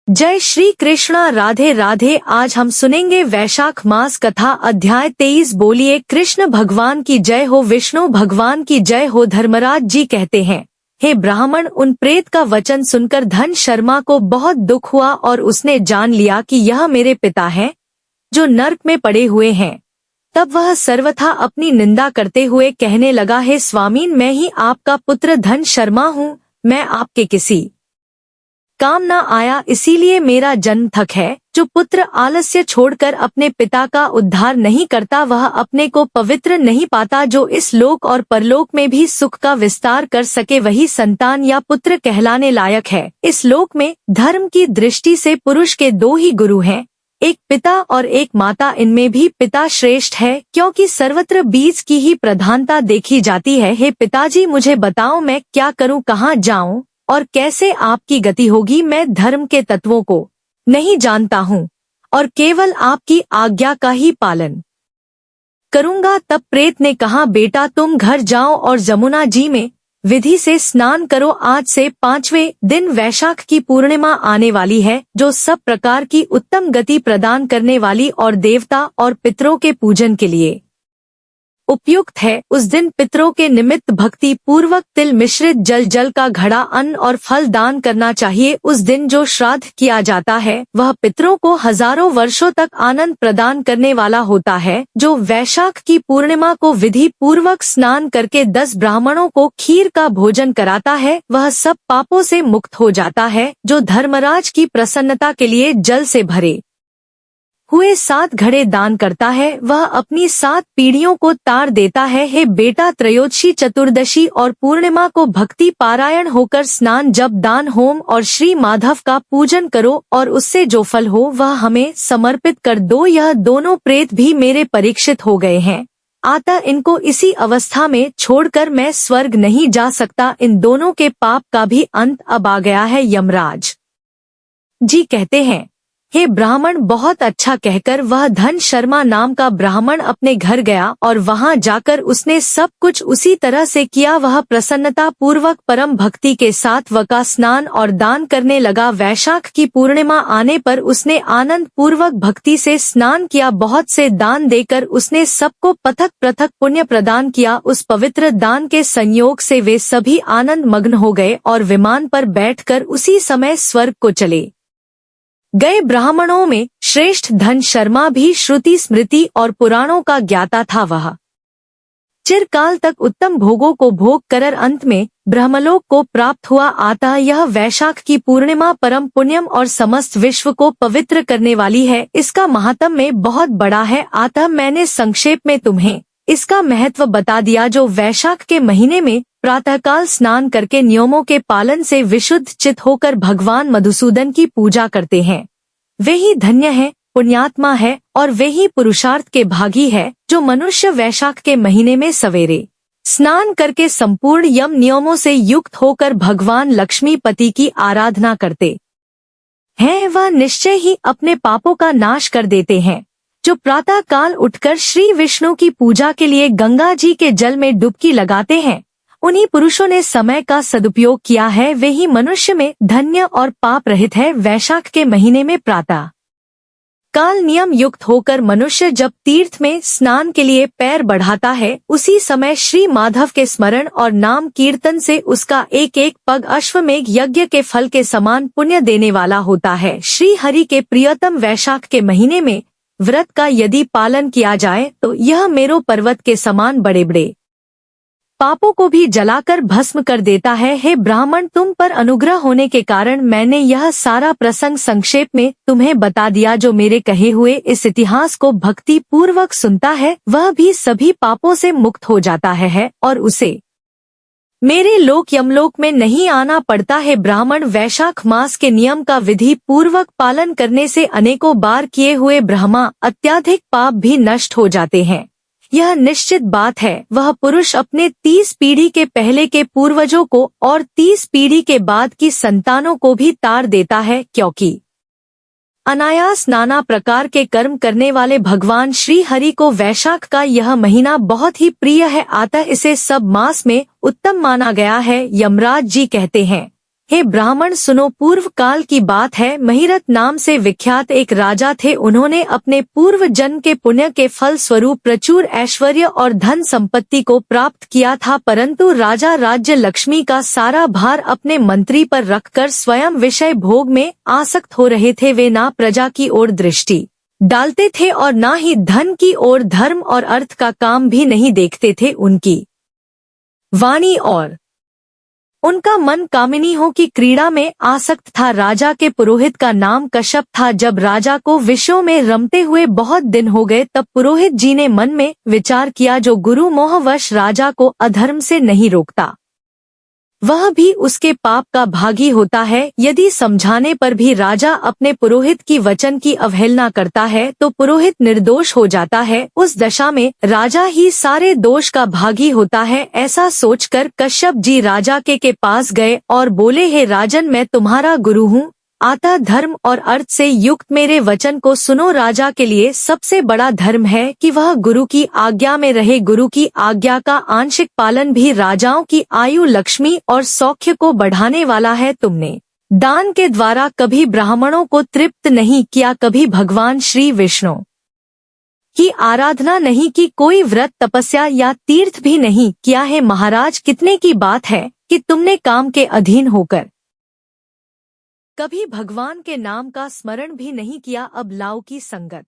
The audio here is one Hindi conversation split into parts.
जय श्री कृष्णा, राधे राधे। आज हम सुनेंगे वैशाख मास कथा अध्याय 23। बोलिए कृष्ण भगवान की जय हो, विष्णु भगवान की जय हो। धर्मराज जी कहते हैं, हे ब्राह्मण, उन प्रेत का वचन सुनकर धन शर्मा को बहुत दुख हुआ और उसने जान लिया कि यह मेरे पिता हैं जो नर्क में पड़े हुए हैं। तब वह सर्वथा अपनी निंदा करते हुए कहने लगा, हे स्वामीन, मैं ही आपका पुत्र धन शर्मा हूँ। मैं आपके किसी काम न आया, इसीलिए मेरा जन्म थक है। जो पुत्र आलस्य छोड़कर अपने पिता का उद्धार नहीं करता वह अपने को पवित्र नहीं पाता। जो इस लोक और परलोक में भी सुख का विस्तार कर सके वही संतान या पुत्र कहलाने लायक है। इस लोक में धर्म की दृष्टि से पुरुष के दो ही गुरु हैं, एक पिता और एक माता। इनमें भी पिता श्रेष्ठ है, क्योंकि सर्वत्र बीज की ही प्रधानता देखी जाती है। हे पिताजी, मुझे बताओ मैं क्या करूं, कहां जाऊं और कैसे आपकी गति होगी। मैं धर्म के तत्वों को नहीं जानता हूँ और केवल आपकी आज्ञा का ही पालन करूँगा। तब प्रेत ने कहा, बेटा तुम घर जाओ और जमुना जी में विधि से स्नान करो। आज से 5वें दिन वैशाख की पूर्णिमा आने वाली है, जो सब प्रकार की उत्तम गति प्रदान करने वाली और देवता और पितरों के पूजन के लिए उपयुक्त है। उस दिन पितरों के निमित्त भक्ति पूर्वक तिल मिश्रित जल का घड़ा, अन्न और फल दान करना चाहिए। उस दिन जो श्राद्ध किया जाता है वह पितरों को हजारों वर्षों तक आनंद प्रदान करने वाला होता है। जो वैशाख की पूर्णिमा को विधि पूर्वक स्नान करके 10 ब्राह्मणों को खीर का भोजन कराता है वह सब पापों से मुक्त हो जाता है। जो धर्मराज की प्रसन्नता के लिए जल से भरे हुए 7 घड़े दान करता है वह अपनी 7 पीढ़ियों को तार देता है। हे बेटा, त्रयोदशी, चतुर्दशी और पूर्णिमा को भक्ति पारायण होकर स्नान, जप, दान, होम और श्री माधव का पूजन करो और उससे जो फल हो वह हमें समर्पित कर दो। यह दोनों प्रेत भी मेरे परीक्षित हो गए हैं, अतः इनको इसी अवस्था में छोड़कर मैं स्वर्ग नहीं जा सकता। इन दोनों के पाप का भी अंत अब आ गया है। यमराज जी कहते हैं, हे ब्राह्मण, बहुत अच्छा कहकर वह धन शर्मा नाम का ब्राह्मण अपने घर गया और वहां जाकर उसने सब कुछ उसी तरह से किया। वह प्रसन्नता पूर्वक परम भक्ति के साथ वका स्नान और दान करने लगा। वैशाख की पूर्णिमा आने पर उसने आनंद पूर्वक भक्ति से स्नान किया। बहुत से दान देकर उसने सबको पृथक पृथक पुण्य प्रदान किया। उस पवित्र दान के संयोग से वे सभी आनंद मग्न हो गए और विमान पर बैठकर उसी समय स्वर्ग को चले गए। ब्राह्मणों में श्रेष्ठ धन शर्मा भी श्रुति, स्मृति और पुराणों का ज्ञाता था। वह चिरकाल तक उत्तम भोगों को भोग कर अंत में ब्रह्मलोक को प्राप्त हुआ। अतः यह वैशाख की पूर्णिमा परम पुण्यम और समस्त विश्व को पवित्र करने वाली है। इसका महात्म्य में बहुत बड़ा है, अतः मैंने संक्षेप में तुम्हें इसका महत्व बता दिया। जो वैशाख के महीने में प्रातःकाल स्नान करके नियमों के पालन से विशुद्ध चित होकर भगवान मधुसूदन की पूजा करते हैं, वे ही धन्य है, पुण्यात्मा है और वे ही पुरुषार्थ के भागी है। जो मनुष्य वैशाख के महीने में सवेरे स्नान करके संपूर्ण यम नियमों से युक्त होकर भगवान लक्ष्मीपति की आराधना करते हैं वह निश्चय ही अपने पापों का नाश कर देते हैं। जो प्रातः काल उठकर श्री विष्णु की पूजा के लिए गंगा जी के जल में डुबकी लगाते हैं, उन्हीं पुरुषों ने समय का सदुपयोग किया है। वे ही मनुष्य में धन्य और पाप रहित है। वैशाख के महीने में प्रातः काल नियम युक्त होकर मनुष्य जब तीर्थ में स्नान के लिए पैर बढ़ाता है, उसी समय श्री माधव के स्मरण और नाम कीर्तन से उसका एक एक पग अश्वमेघ यज्ञ के फल के समान पुण्य देने वाला होता है। श्री हरि के प्रियतम वैशाख के महीने में व्रत का यदि पालन किया जाए तो यह मेरू पर्वत के समान बड़े बड़े पापों को भी जलाकर भस्म कर देता है। हे ब्राह्मण, तुम पर अनुग्रह होने के कारण मैंने यह सारा प्रसंग संक्षेप में तुम्हें बता दिया। जो मेरे कहे हुए इस इतिहास को भक्ति पूर्वक सुनता है वह भी सभी पापों से मुक्त हो जाता है और उसे मेरे लोक यमलोक में नहीं आना पड़ता है। ब्राह्मण, वैशाख मास के नियम का विधि पूर्वक पालन करने से अनेकों बार किए हुए ब्रह्मा अत्याधिक पाप भी नष्ट हो जाते हैं। यह निश्चित बात है। वह पुरुष अपने 30 पीढ़ी के पहले के पूर्वजों को और 30 पीढ़ी के बाद की संतानों को भी तार देता है, क्योंकि अनायास नाना प्रकार के कर्म करने वाले भगवान श्री हरि को वैशाख का यह महीना बहुत ही प्रिय है। अतः इसे सब मास में उत्तम माना गया है। यमराज जी कहते हैं, हे ब्राह्मण सुनो, पूर्व काल की बात है। महिरथ नाम से विख्यात एक राजा थे। उन्होंने अपने पूर्व जन्म के पुण्य के फल स्वरूप प्रचुर ऐश्वर्य और धन संपत्ति को प्राप्त किया था, परंतु राजा राज्य लक्ष्मी का सारा भार अपने मंत्री पर रखकर स्वयं विषय भोग में आसक्त हो रहे थे। वे ना प्रजा की ओर दृष्टि डालते थे और ना ही धन की ओर, धर्म और अर्थ का काम भी नहीं देखते थे। उनकी वाणी और उनका मन कामिनियों की क्रीड़ा में आसक्त था। राजा के पुरोहित का नाम कश्यप था। जब राजा को विषयों में रमते हुए बहुत दिन हो गए, तब पुरोहित जी ने मन में विचार किया, जो गुरु मोहवश राजा को अधर्म से नहीं रोकता, वह भी उसके पाप का भागी होता है। यदि समझाने पर भी राजा अपने पुरोहित की वचन की अवहेलना करता है, तो पुरोहित निर्दोष हो जाता है। उस दशा में राजा ही सारे दोष का भागी होता है। ऐसा सोचकर कश्यप जी राजा के पास गए और बोले, हे राजन, मैं तुम्हारा गुरु हूँ, अतः धर्म और अर्थ से युक्त मेरे वचन को सुनो। राजा के लिए सबसे बड़ा धर्म है कि वह गुरु की आज्ञा में रहे। गुरु की आज्ञा का आंशिक पालन भी राजाओं की आयु, लक्ष्मी और सौख्य को बढ़ाने वाला है। तुमने दान के द्वारा कभी ब्राह्मणों को तृप्त नहीं किया, कभी भगवान श्री विष्णु की आराधना नहीं की, कोई व्रत तपस्या या तीर्थ भी नहीं किया है। महाराज, कितने की बात है कि तुमने काम के अधीन होकर कभी भगवान के नाम का स्मरण भी नहीं किया। अब लाओ की संगत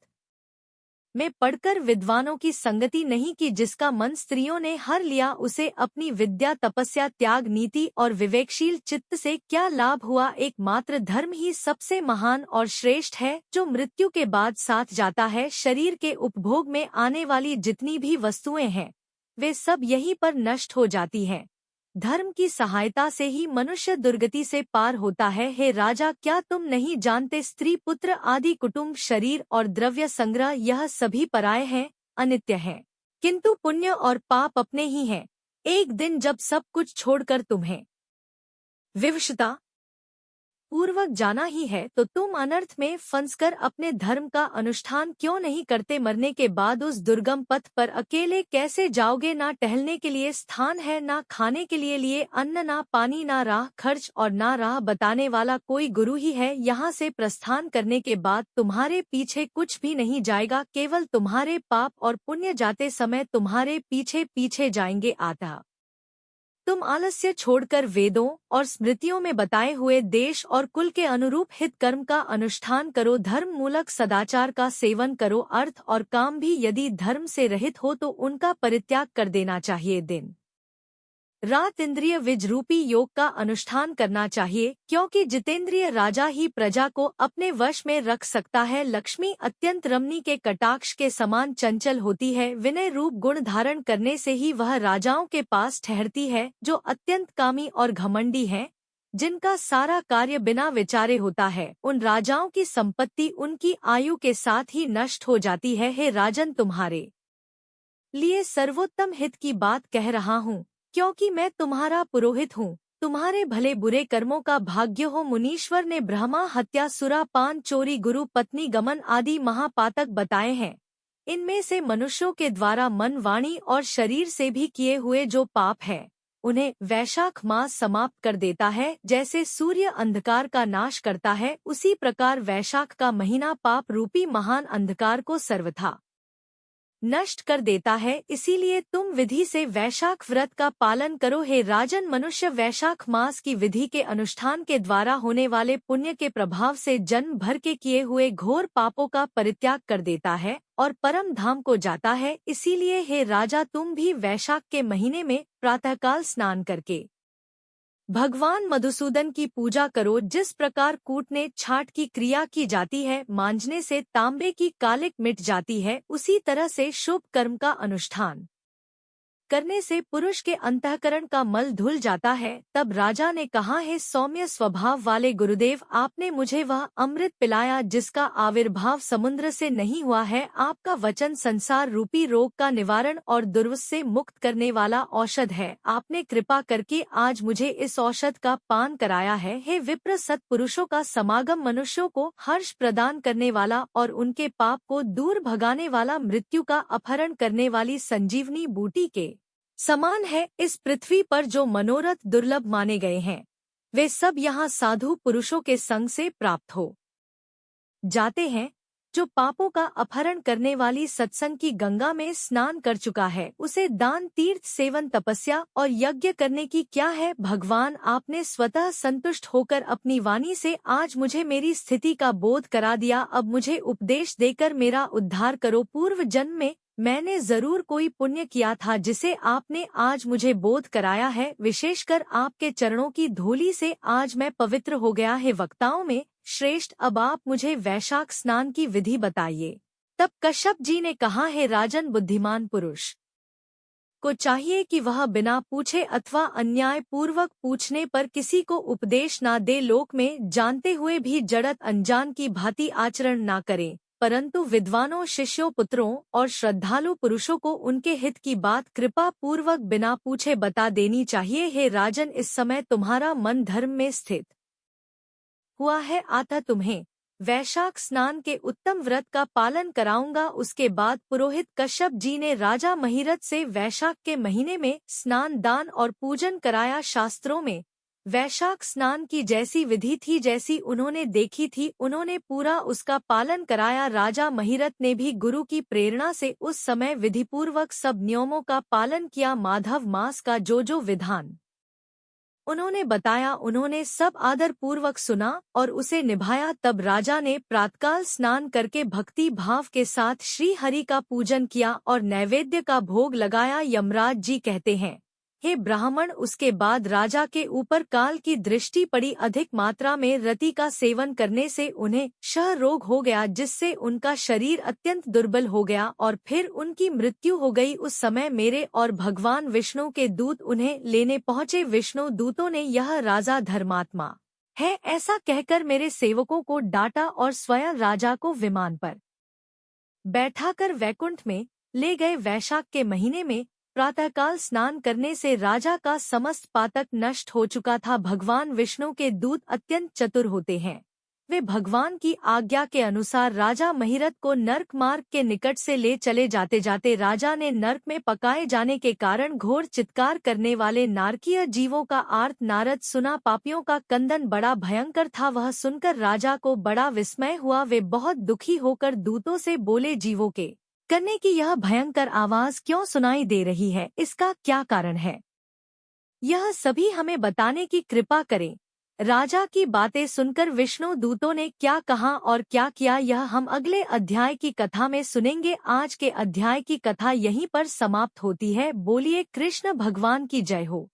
में पढ़कर विद्वानों की संगति नहीं की। जिसका मन स्त्रियों ने हर लिया, उसे अपनी विद्या, तपस्या, त्याग, नीति और विवेकशील चित्त से क्या लाभ हुआ। एकमात्र धर्म ही सबसे महान और श्रेष्ठ है, जो मृत्यु के बाद साथ जाता है। शरीर के उपभोग में आने वाली जितनी भी वस्तुएं हैं, वे सब यहीं पर नष्ट हो जाती हैं। धर्म की सहायता से ही मनुष्य दुर्गति से पार होता है। हे राजा, क्या तुम नहीं जानते, स्त्री, पुत्र आदि, कुटुंब, शरीर और द्रव्य संग्रह, यह सभी पराये हैं, अनित्य हैं, किंतु पुण्य और पाप अपने ही हैं। एक दिन जब सब कुछ छोड़कर तुम्हें विवशता पूर्वक जाना ही है, तो तुम अनर्थ में फंसकर अपने धर्म का अनुष्ठान क्यों नहीं करते। मरने के बाद उस दुर्गम पथ पर अकेले कैसे जाओगे। ना टहलने के लिए स्थान है, ना खाने के लिए अन्न, ना पानी, ना राह खर्च और ना राह बताने वाला कोई गुरु ही है। यहाँ से प्रस्थान करने के बाद तुम्हारे पीछे कुछ भी नहीं जाएगा, केवल तुम्हारे पाप और पुण्य जाते समय तुम्हारे पीछे पीछे जाएंगे। आता तुम आलस्य छोड़कर वेदों और स्मृतियों में बताए हुए देश और कुल के अनुरूप हित कर्म का अनुष्ठान करो। धर्म मूलक सदाचार का सेवन करो। अर्थ और काम भी यदि धर्म से रहित हो तो उनका परित्याग कर देना चाहिए। दिन रात इंद्रिय विज रूपी योग का अनुष्ठान करना चाहिए, क्योंकि जितेंद्रिय राजा ही प्रजा को अपने वश में रख सकता है। लक्ष्मी अत्यंत रमणी के कटाक्ष के समान चंचल होती है। विनय रूप गुण धारण करने से ही वह राजाओं के पास ठहरती है। जो अत्यंत कामी और घमंडी हैं, जिनका सारा कार्य बिना विचारे होता है, उन राजाओं की संपत्ति उनकी आयु के साथ ही नष्ट हो जाती है। हे राजन, तुम्हारे लिए सर्वोत्तम हित की बात कह रहा हूँ, क्योंकि मैं तुम्हारा पुरोहित हूँ। तुम्हारे भले बुरे कर्मों का भाग्य हो। मुनीश्वर ने ब्रह्मा हत्या, सुरा पान, चोरी, गुरु पत्नी गमन आदि महापातक बताए हैं। इनमें से मनुष्यों के द्वारा मन, वाणी और शरीर से भी किए हुए जो पाप है, उन्हें वैशाख मास समाप्त कर देता है। जैसे सूर्य अंधकार का नाश करता है, उसी प्रकार वैशाख का महीना पाप रूपी महान अंधकार को सर्वथा नष्ट कर देता है। इसीलिए तुम विधि से वैशाख व्रत का पालन करो। हे राजन, मनुष्य वैशाख मास की विधि के अनुष्ठान के द्वारा होने वाले पुण्य के प्रभाव से जन्म भर के किए हुए घोर पापों का परित्याग कर देता है और परम धाम को जाता है। इसीलिए हे राजा, तुम भी वैशाख के महीने में प्रातःकाल स्नान करके भगवान मधुसूदन की पूजा करो। जिस प्रकार कूटने छाट की क्रिया की जाती है, मांजने से तांबे की कालिक मिट जाती है, उसी तरह से शुभ कर्म का अनुष्ठान करने से पुरुष के अंतःकरण का मल धुल जाता है। तब राजा ने कहा, हे सौम्य स्वभाव वाले गुरुदेव, आपने मुझे वह अमृत पिलाया जिसका आविर्भाव समुद्र से नहीं हुआ है। आपका वचन संसार रूपी रोग का निवारण और दुर्वस से मुक्त करने वाला औषध है। आपने कृपा करके आज मुझे इस औषध का पान कराया है। हे विप्र, सत्पुरुषों का समागम मनुष्यों को हर्ष प्रदान करने वाला और उनके पाप को दूर भगाने वाला, मृत्यु का अपहरण करने वाली संजीवनी बूटी के समान है। इस पृथ्वी पर जो मनोरथ दुर्लभ माने गए हैं, वे सब यहाँ साधु पुरुषों के संग से प्राप्त हो जाते हैं। जो पापों का अपहरण करने वाली सत्संग की गंगा में स्नान कर चुका है, उसे दान, तीर्थ, सेवन, तपस्या और यज्ञ करने की क्या है। भगवान, आपने स्वतः संतुष्ट होकर अपनी वाणी से आज मुझे मेरी स्थिति का बोध करा दिया। अब मुझे उपदेश देकर मेरा उद्धार करो। पूर्व जन्म में मैंने जरूर कोई पुण्य किया था जिसे आपने आज मुझे बोध कराया है। विशेषकर आपके चरणों की धूलि से आज मैं पवित्र हो गया है। वक्ताओं में श्रेष्ठ, अब आप मुझे वैशाख स्नान की विधि बताइए। तब कश्यप जी ने कहा, है राजन, बुद्धिमान पुरुष को चाहिए कि वह बिना पूछे अथवा अन्याय पूर्वक पूछने पर किसी को उपदेश ना दे। लोक में जानते हुए भी जड़त अनजान की भांति आचरण ना करे, परंतु विद्वानों, शिष्यों, पुत्रों और श्रद्धालु पुरुषों को उनके हित की बात कृपा पूर्वक बिना पूछे बता देनी चाहिए। हे राजन, इस समय तुम्हारा मन धर्म में स्थित हुआ है, अतः तुम्हें वैशाख स्नान के उत्तम व्रत का पालन कराऊंगा। उसके बाद पुरोहित कश्यप जी ने राजा महिरथ से वैशाख के महीने में स्नान, दान और पूजन कराया। शास्त्रों में वैशाख स्नान की जैसी विधि थी, जैसी उन्होंने देखी थी, उन्होंने पूरा उसका पालन कराया। राजा महिरथ ने भी गुरु की प्रेरणा से उस समय विधिपूर्वक सब नियमों का पालन किया। माधव मास का जो जो विधान उन्होंने बताया, उन्होंने सब आदर पूर्वक सुना और उसे निभाया। तब राजा ने प्रातःकाल स्नान करके भक्ति भाव के साथ श्री हरि का पूजन किया और नैवेद्य का भोग लगाया। यमराज जी कहते हैं, हे ब्राह्मण, उसके बाद राजा के ऊपर काल की दृष्टि पड़ी। अधिक मात्रा में रति का सेवन करने से उन्हें क्षय रोग हो गया, जिससे उनका शरीर अत्यंत दुर्बल हो गया और फिर उनकी मृत्यु हो गई। उस समय मेरे और भगवान विष्णु के दूत उन्हें लेने पहुँचे। विष्णु दूतों ने यह राजा धर्मात्मा है ऐसा कहकर मेरे सेवकों को डांटा और स्वयं राजा को विमान पर बैठाकर वैकुंठ में ले गए। वैशाख के महीने में प्रातःकाल स्नान करने से राजा का समस्त पातक नष्ट हो चुका था। भगवान विष्णु के दूत अत्यंत चतुर होते हैं। वे भगवान की आज्ञा के अनुसार राजा महिरथ को नर्क मार्ग के निकट से ले चले। जाते जाते राजा ने नर्क में पकाए जाने के कारण घोर चित्कार करने वाले नारकीय जीवों का आर्त नारद सुना। पापियों का कंदन बड़ा भयंकर था। वह सुनकर राजा को बड़ा विस्मय हुआ। वे बहुत दुखी होकर दूतों से बोले, जीवों के करने की यह भयंकर आवाज क्यों सुनाई दे रही है? इसका क्या कारण है? यह सभी हमें बताने की कृपा करें। राजा की बातें सुनकर विष्णु दूतों ने क्या कहा और क्या किया, यह हम अगले अध्याय की कथा में सुनेंगे। आज के अध्याय की कथा यहीं पर समाप्त होती है। बोलिए कृष्ण भगवान की जय हो।